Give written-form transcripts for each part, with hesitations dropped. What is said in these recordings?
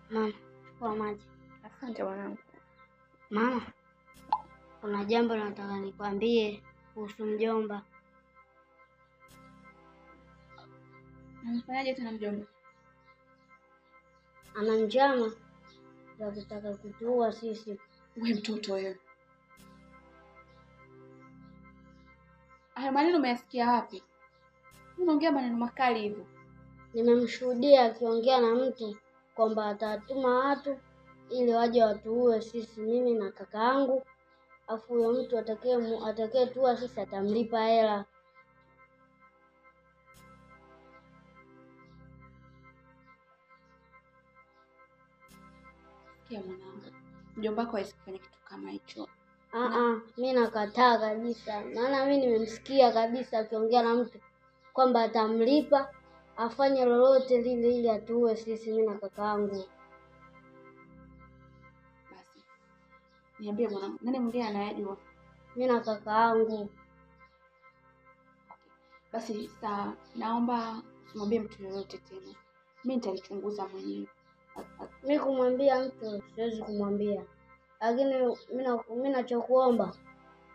Mama, chukua maji. Asante mwanangu. Mama, kuna jambo nataka nikwambie kuhusu mjomba. Mfanyaje tena mjomba? Ana njama za kutaka kutuua sisi. Wewe mtoto wewe. Hayo maneno umeyasikia wapi? Unaongea maneno makali hivyo. Nimemshuhudia akiongea na mtu kwamba atatuma watu ili waje watuue sisi, mimi na kakaangu. Afu huyo mtu atakayetuua sisi atamlipa hela. Sikia mwanangu. Mjomba wako hawezi kufanya kitu kama hicho. Mimi nakataa kabisa. Maana mimi nimemsikia kabisa akiongea na mtu kwamba atamlipa afanye lolote lile ili atuue sisi, mimi na kakaangu. Basi. Niambie mwanangu, nani mwingine anayejua? Mimi na kakaangu. Okay. Basi sawa, naomba usimwambie mtu yoyote tena. Mimi nitalichunguza mwenyewe. Mimi kumwambia mtu siwezi kumwambia. Lakini mimi nachokuomba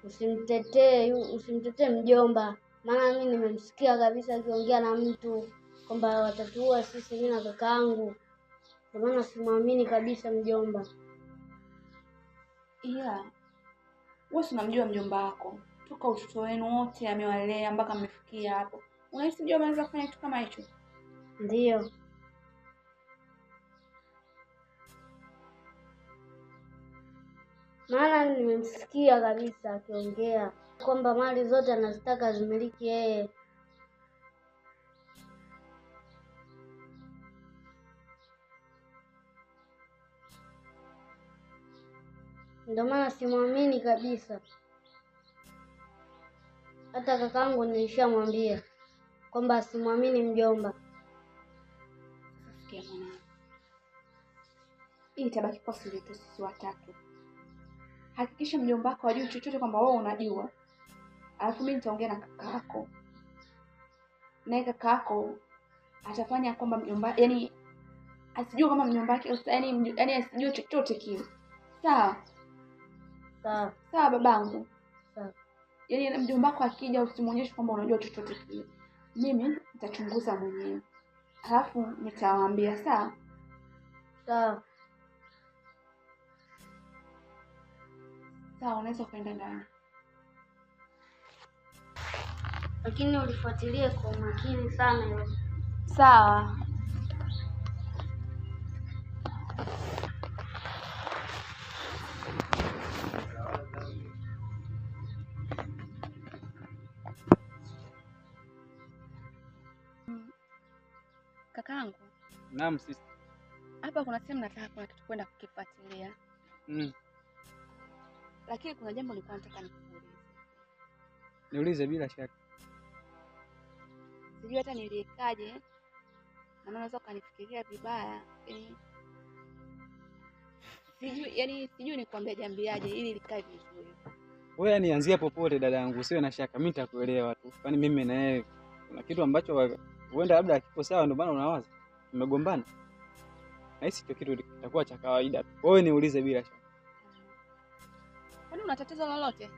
usimtetee mjomba. Maana mimi nimemsikia kabisa akiongea na mtu kwamba watatuua sisi, mimi na kakaangu. Kwa maana simwamini kabisa mjomba. Ila wewe unamjua mjomba wako. Toka utoto wenu wote amewalea mpaka mmefikia hapo. Unahisi mjomba anaweza kufanya kitu kama hicho? Ndio. Maana nimemsikia kabisa akiongea kwamba mali zote anazitaka zimiliki yeye. Ndio maana simwamini kabisa. Hata kakaangu nilishamwambia kwamba simwamini mjomba. Sikia mwanangu. Hii itabaki kwa siri yetu sisi watatu. Hakikisha mjomba wako hajui chochote kwamba wewe unajua. Alafu mimi nitaongea na kaka yako. Naye kaka yako atafanya kwamba mjomba, yani asijue kama mjomba wake, yani asijue chochote kile. Sawa? Sawa. Sawa babangu. Sawa. Yaani mjomba wako akija usimuonyeshe kwamba unajua chochote kile. Mimi nitachunguza mwenyewe. Alafu nitawaambia, sawa? Sawa. Sawa, unaweza kwenda ndani. Lakini ulifuatilie kwa makini sana hilo. Sawa. Kakaangu. Naam sisi. Hapa kuna sehemu nataka kuna kitu kwenda kukifuatilia. Lakini kuna jambo nilikuwa nataka nikuulize. Niulize bila shaka. Sijui hata niliekaje. Na unaweza ukanifikiria vibaya. Sijui nikwambia jambiaje ili likae vizuri. Wewe nianzia popote dada yangu, usiwe na shaka, mimi nitakuelewa tu. Kwani mimi na yeye kuna kitu ambacho huenda labda kiko sawa ndio maana unawaza. Tumegombana. Na hisi kitu kitakuwa cha kawaida tu. Wewe niulize bila shaka. Kwani una tatizo lolote?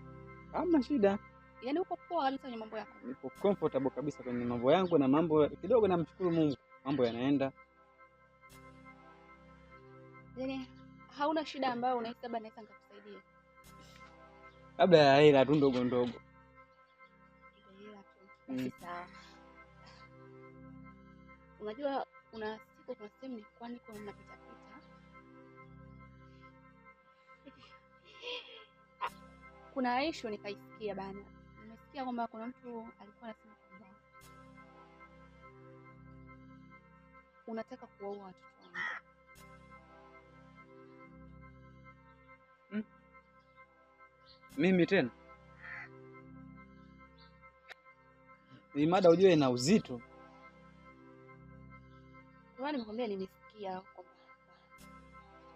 Hamna shida. Yaani uko poa kabisa kwenye mambo yako? Niko comfortable kabisa kwenye mambo yangu na mambo kidogo namshukuru Mungu. Mambo yanaenda. Yaani hauna shida ambayo unahisi labda naweza nikakusaidia? Labda ya hela tu ndogo ndogo. Hela tu. Sawa. Unajua kuna siku kuna sehemu nilikuwa niko napita pita. Kuna issue nikaisikia bana. Nimesikia kwamba kuna mtu alikuwa anasema kwamba unataka kuwaua watoto wangu. Mimi tena? Hii mada ujue ina uzito. Kwa nini nimekwambia nimesikia kwamba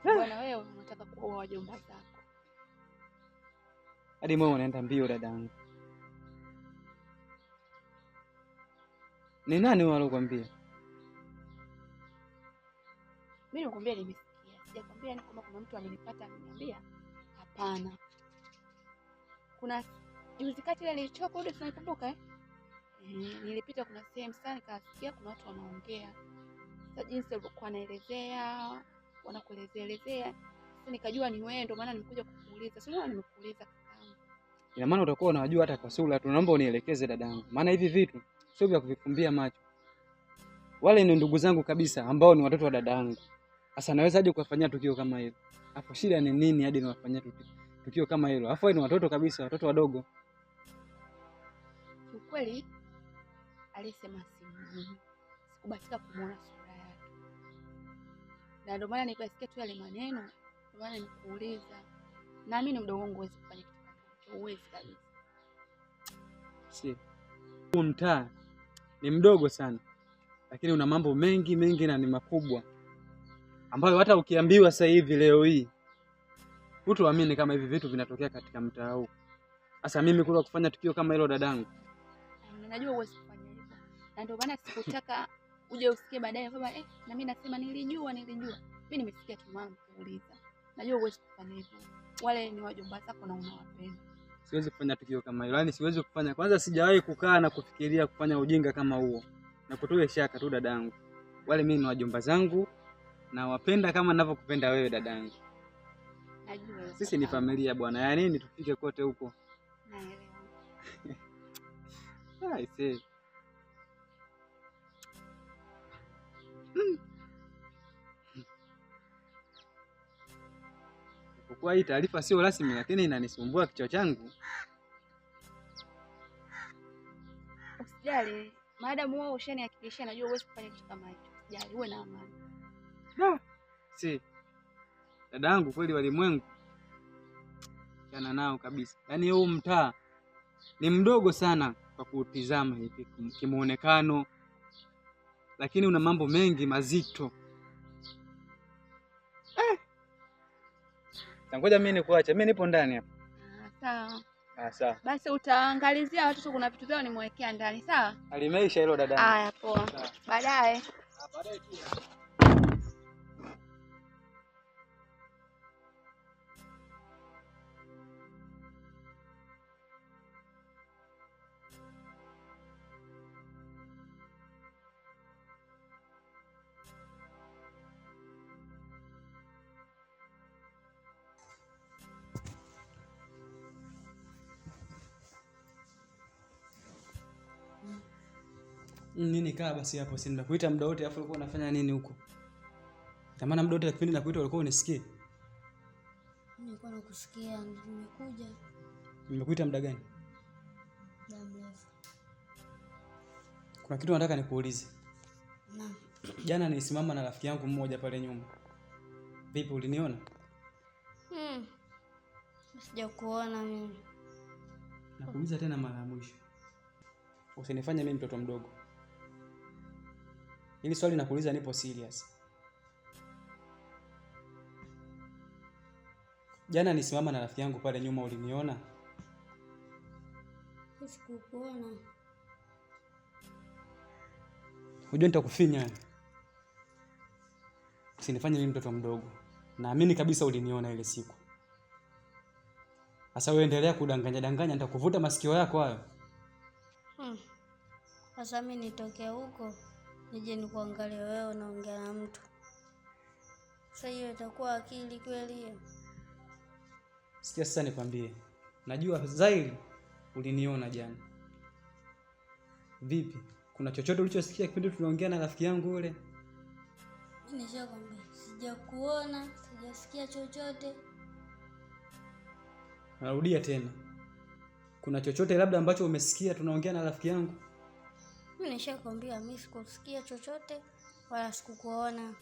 bwana wewe unataka kuoa wajomba zako. Hadi moyo unaenda mbio dadangu. Ni nani wale alikwambia? Mimi nakwambia nimesikia. sijakwambia ni kwamba kuna mtu amenipata ameniambia. Hapana. Kuna juzi kati ile nilichoka ule tunakumbuka nilipita kuna sehemu sana nikasikia kuna watu wanaongea. Sasa jinsi walikuwa wanaelezea, wanakuelezea. Sasa nikajua ni wewe, ndio maana nimekuja kukuuliza. Sio nimekuuliza kakaangu. Ina maana utakuwa unajua hata kwa sura tu. Naomba unielekeze dadangu. Maana hivi vitu sio vya kuvifumbia macho. Wale ni ndugu zangu kabisa ambao ni watoto wa dadangu. Sasa naweza hadi kuwafanyia tukio kama hilo. Hapo shida ni nini hadi niwafanyia tukio kama hilo? Alafu ni watoto kabisa, watoto wadogo. Ukweli alisema simjui. Sikubahatika kumuona sura yake. Na ndio maana nikasikia tu yale maneno, ndio maana nikuuliza. Na mimi ni mdogo wangu, huwezi kufanya kitu kama hicho, huwezi kabisa. Si. Huu mtaa ni mdogo sana. Lakini una mambo mengi na ni makubwa. Ambayo hata ukiambiwa sasa hivi leo hii hutoamini kama hivi vitu vinatokea katika mtaa huu. Sasa mimi kula kufanya tukio kama hilo dadangu. Najua huwezi kufanya hivyo. Na ndio maana sikutaka uje usikie baadaye kwamba na mimi nasema nilijua. Mimi nimesikia tu mama kuuliza. Najua huwezi kufanya hivyo. Wale ni wajomba zako na unawapenda. Siwezi kufanya tukio kama hilo. Yaani siwezi kufanya. Kwanza sijawahi kukaa na kufikiria kufanya ujinga kama huo. Na kutoa shaka tu dadangu. Wale mimi ni wajomba zangu na wapenda kama ninavyokupenda wewe dadangu. Najua. Sisi ni familia bwana. Ya nini tufike kote huko? Naelewa. I see. Kwa hii taarifa sio rasmi lakini inanisumbua kichwa changu. Usijali. Maadamu wewe ushanihakikishia najua huwezi kufanya kitu kama hicho. Usijali, uwe na amani. Si. Dadangu kweli walimwengu. Kana nao kabisa. Yaani huu mtaa ni mdogo sana kwa kutizama hivi kimuonekano. Lakini una mambo mengi mazito. Ngoja mimi nikuache. Mimi nipo ndani hapa. Sawa. Sawa. Basi utaangalizia watoto kuna vitu vyao nimewekea ndani, sawa? Alimeisha hilo dadangu. Haya poa. Baadaye. Baadaye tu. Nini kaa basi hapo, si nimekuita muda wote afu ulikuwa unafanya nini huko? Tamana muda wote kipindi nakuita ulikuwa unisikie? Nilikuwa nakusikia, nimekuja. Nimekuita muda gani? Muda mrefu. Kuna kitu nataka nikuulize. Naam. Jana nilisimama na rafiki yangu mmoja pale nyuma. Vipi uliniona? Sijakuona mimi. Nakuuliza tena mara ya mwisho. Usinifanye mimi mtoto mdogo. Hili swali nakuuliza nipo serious. Jana nisimama na rafiki yangu pale nyuma uliniona? Sikukuona. Unajua nitakufinya. Usinifanye mimi mtoto mdogo. Naamini kabisa uliniona ile siku. Sasa wewe endelea kudanganya nitakuvuta masikio yako hayo. Sasa mimi nitoke huko nije nikuangalie wewe unaongea na mtu. Sasa hiyo itakuwa akili kweli hiyo? Sikia sasa nikwambie. Najua Zaili uliniona jana. Vipi? Kuna chochote ulichosikia kipindi tunaongea na rafiki yangu yule? Nishakwambia sijakuona, sijasikia chochote. Narudia tena. Kuna chochote labda ambacho umesikia tunaongea na rafiki yangu? Mimi nishakwambia mimi sikusikia chochote wala sikukuona.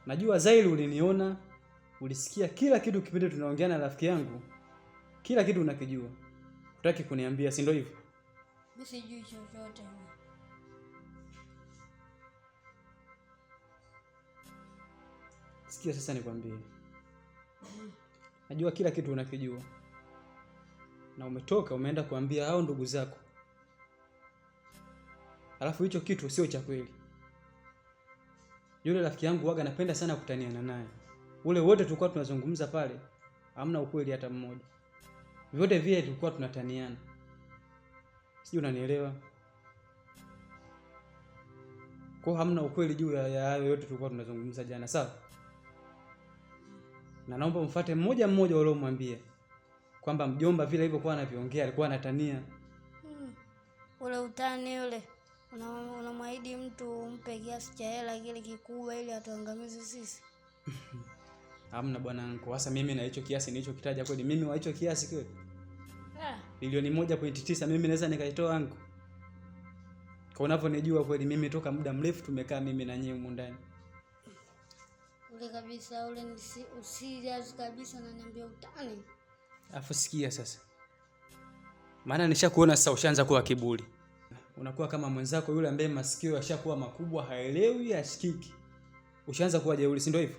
Najua Zaili uliniona, ulisikia kila kitu kipindi tunaongea na rafiki yangu. Kila kitu unakijua. Hutaki kuniambia, si ndio hivyo? Mimi sijui chochote. Sikia sasa nikwambie. Najua kila kitu unakijua. Na umetoka umeenda kuambia hao ndugu zako. Alafu hicho kitu sio cha kweli. Yule rafiki yangu waga napenda sana kutaniana naye. ule wote tulikuwa tunazungumza pale, hamna ukweli hata mmoja. Vyote vile tulikuwa tunataniana. Sijui unanielewa? Kwa hamna ukweli juu ya hayo yote tulikuwa tunazungumza jana, sawa? Na naomba mfuate mmoja mmoja wale umwambie kwamba mjomba vile alivyokuwa anaviongea alikuwa anatania. Ule utani ule unamwahidi mtu umpe kiasi cha hela kile kikubwa ili atuangamize sisi. Hamna bwana anko. Sasa mimi na hicho kiasi nilichokitaja kweli mimi wa hicho kiasi kweli? Bilioni 1.9 mimi naweza nikaitoa anko. Kwa unavyonijua kweli mimi toka muda mrefu tumekaa mimi na nyinyi humu ndani. Ule kabisa ule ni usirias kabisa na niambia utani. Afu sikia sasa. Maana nishakuona sasa ushaanza kuwa kiburi. Unakuwa kama mwenzako yule ambaye masikio yashakuwa makubwa, haelewi, hashikiki. Ushaanza kuwa jeuri, si ndio hivyo?